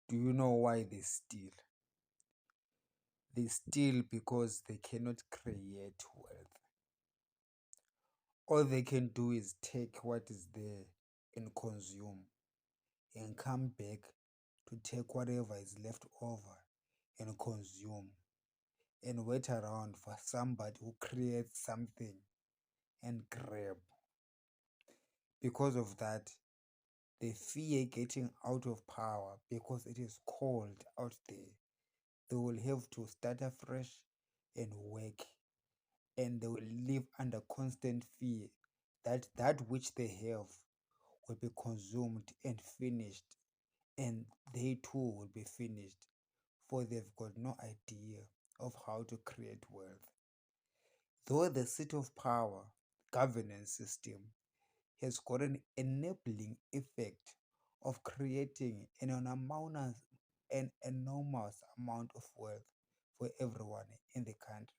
Do you know why they steal? They steal because they cannot create wealth. All they can do is take what is there and consume and come back to take whatever is left over and consume and wait around for somebody who creates something and grab. Because of that, they fear getting out of power because it is cold out there. They will have to start afresh and work, and they will live under constant fear that that which they have will be consumed and finished, and they too will be finished, for they've got no idea of how to create wealth. Though the seat of power governance system has got an enabling effect of creating an enormous amount of wealth for everyone in the country,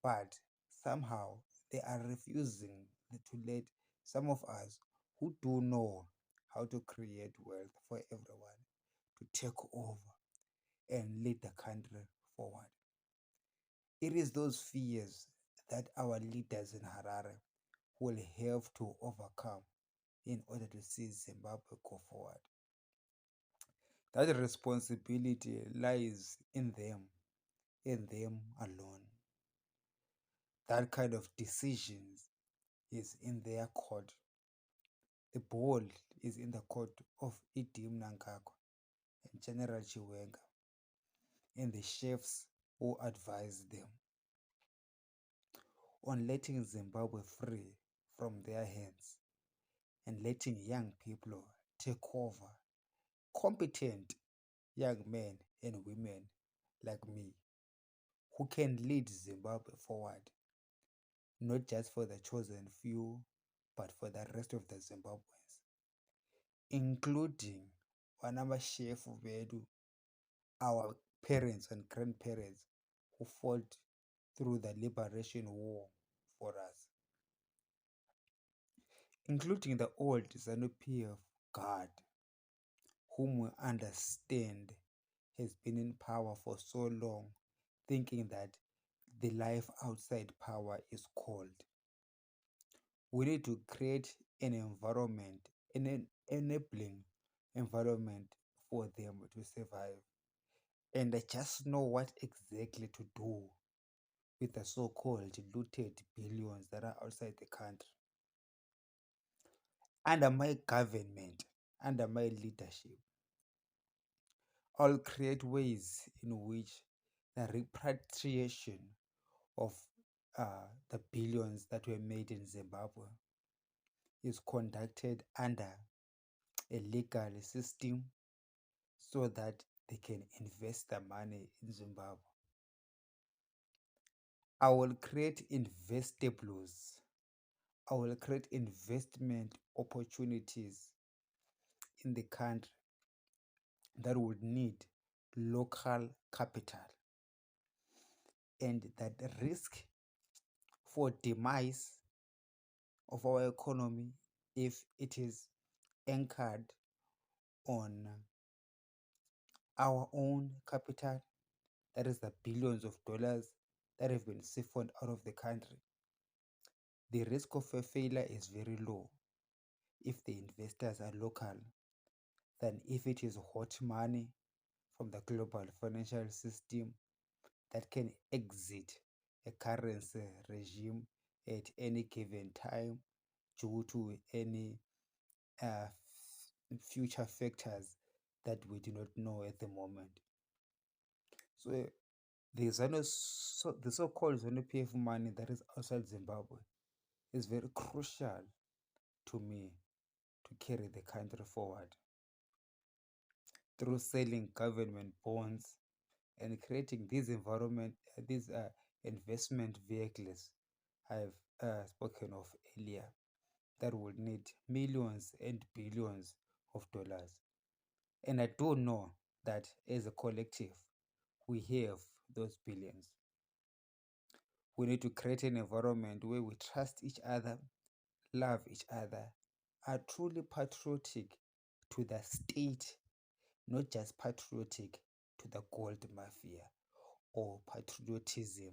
but somehow they are refusing to let some of us who do know how to create wealth for everyone to take over and lead the country forward. It is those fears that our leaders in Harare will have to overcome in order to see Zimbabwe go forward. That responsibility lies in them alone. That kind of decisions is in their court. The ball is in the court of Idim Nangakwa and General Chiwenga and the chefs who advise them on letting Zimbabwe free from their hands and letting young people take over, competent young men and women like me who can lead Zimbabwe forward, not just for the chosen few, but for the rest of the Zimbabweans, including vanamashef vedu, our parents and grandparents who fought through the liberation war for us, including the old ZANU-PF guard, whom we understand has been in power for so long, thinking that the life outside power is cold. We need to create an environment, an enabling environment for them to survive. And I just know what exactly to do with the so-called looted billions that are outside the country. Under my government, under my leadership, I'll create ways in which the repatriation of the billions that were made in Zimbabwe is conducted under a legal system so that they can invest the money in Zimbabwe. I will create investables. I will create investment opportunities in the country that would need local capital, and that risk for demise of our economy, if it is anchored on our own capital, that is the billions of dollars that have been siphoned out of the country, the risk of a failure is very low if the investors are local than if it is hot money from the global financial system that can exit a currency regime at any given time due to any future factors that we do not know at the moment. So the so-called ZANU-PF money that is outside Zimbabwe is very crucial to me to carry the country forward through selling government bonds and creating these investment vehicles I've spoken of earlier that would need millions and billions of dollars. And I do know that as a collective, we have those billions. We need to create an environment where we trust each other, love each other, are truly patriotic to the state not just patriotic to the gold mafia or patriotism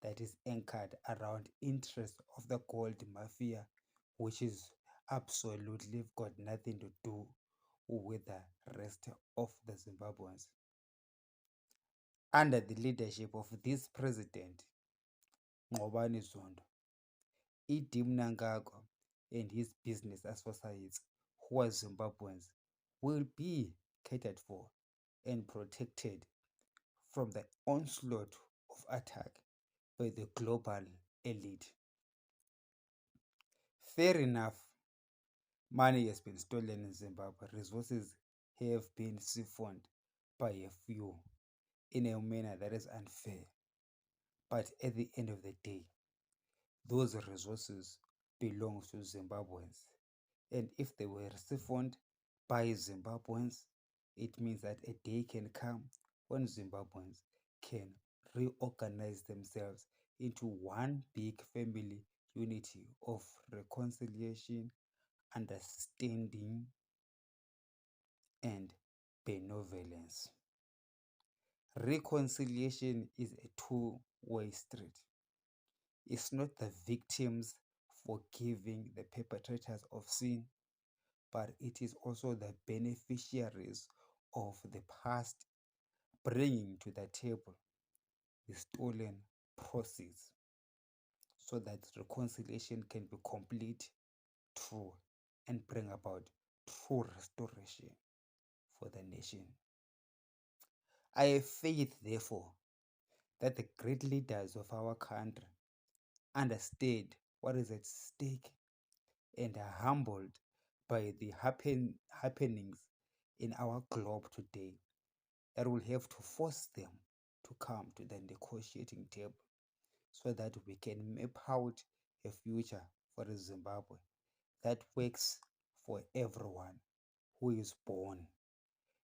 that is anchored around interest of the gold mafia, which is absolutely got nothing to do with the rest of the Zimbabweans. Under the leadership of this president, Ngobani Zondo, E.D. Mnangagwa and his business associates who are Zimbabweans will be catered for and protected from the onslaught of attack by the global elite. Fair enough, money has been stolen in Zimbabwe. Resources have been siphoned by a few in a manner that is unfair. But at the end of the day, those resources belong to Zimbabweans. And if they were siphoned by Zimbabweans, it means that a day can come when Zimbabweans can reorganize themselves into one big family unity of reconciliation, understanding, and benevolence. Reconciliation is a two-way street. It's not the victims forgiving the perpetrators of sin, but it is also the beneficiaries of the past bringing to the table the stolen proceeds so that reconciliation can be complete, true, and bring about true restoration for the nation. I have faith, therefore, that the great leaders of our country understand what is at stake and are humbled by the happenings in our globe today that will have to force them to come to the negotiating table so that we can map out a future for Zimbabwe that works for everyone who is born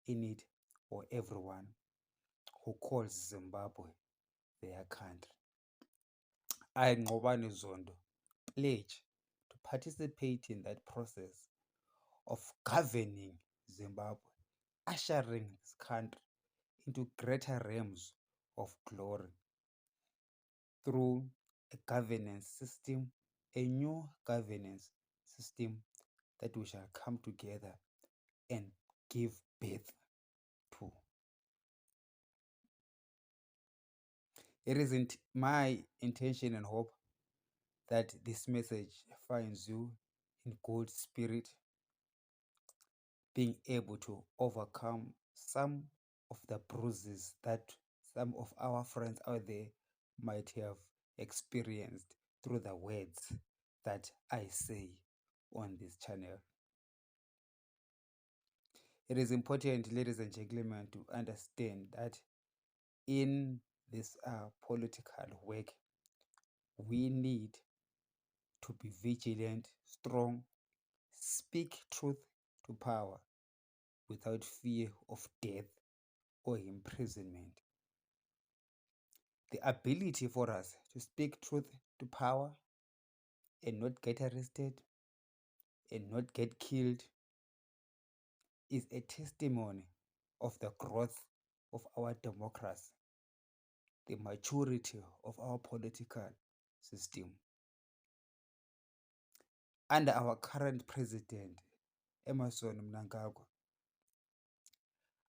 in it or everyone who calls Zimbabwe their country. I, Ngobani Zondo, pledge to participate in that process of governing Zimbabwe, ushering this country into greater realms of glory through a governance system, a new governance system that we shall come together and give birth to. It isn't my intention and hope that this message finds you in good spirit, being able to overcome some of the bruises that some of our friends out there might have experienced through the words that I say on this channel. It is important, ladies and gentlemen, to understand that in this political work, we need to be vigilant, strong, speak truth to power without fear of death or imprisonment. The ability for us to speak truth to power and not get arrested and not get killed is a testimony of the growth of our democracy, the maturity of our political system. Under our current president, Emmerson Mnangagwa,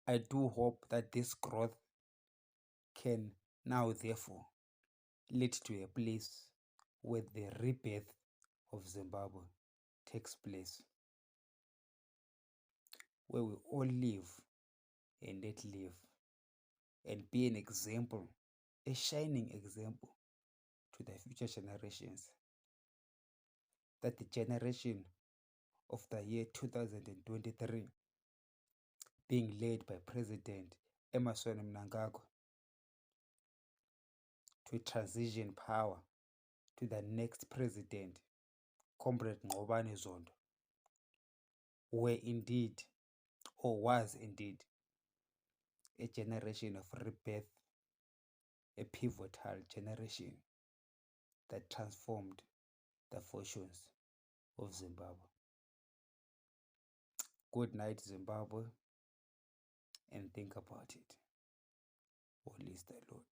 I do hope that this growth can now therefore lead to a place where the rebirth of Zimbabwe takes place, where we all live and let live and be an example, a shining example to the future generations, that the generation of the year 2023 being led by President Emmerson Mnangagwa to transition power to the next president, Comrade Ngobani Zondo, were indeed or was indeed a generation of rebirth, a pivotal generation that transformed the fortunes of Zimbabwe. Good night, Zimbabwe. Think about it. All is the Lord.